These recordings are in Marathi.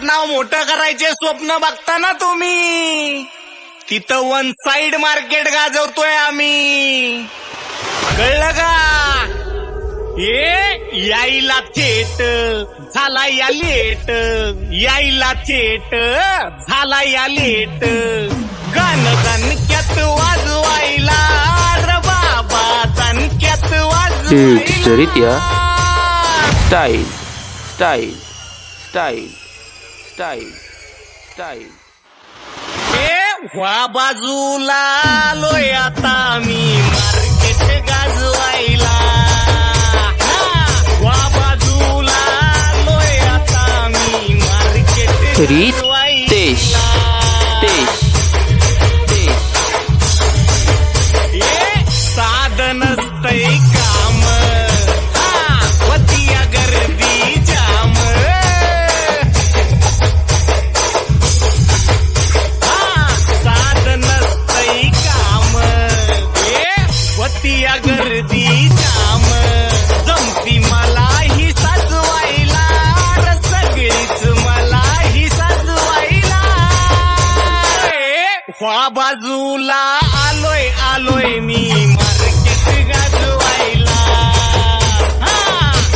नाव मोठं करायचे स्वप्न बघता ना तुम्ही, तिथं वन साइड मार्केट गाजवतोय आम्ही, कळलं का? यायला थेट झाला या लेट, यायला थेट झाला या लेट, गाणं दणक्यात वाजवायला र बाबा, दणक्यात वाजवायला. Style style style style style. ह्या बाजूला आलोय आता मी मार्केट गाजवायला, ह्या बाजूला आलोय आता मी मार्केट रितेश तेश तेश. साधन नसतंय काम, वतिया गर्दी जाम, साधन नसतंय काम, वतिया गर्दी जाम, जमती मला ही साजवायला र सगळीच मला ही साजवायला. ह्या बाजूला आलोय आलोय मी मार्केट गाजवायला,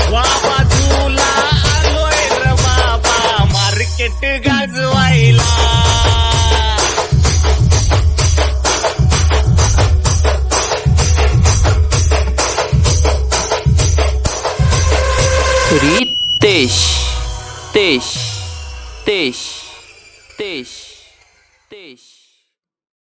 ह्या बाजूला आलोय र बाबा मार्केट गाजवायला. रितेश तेश तेश तेश तेश.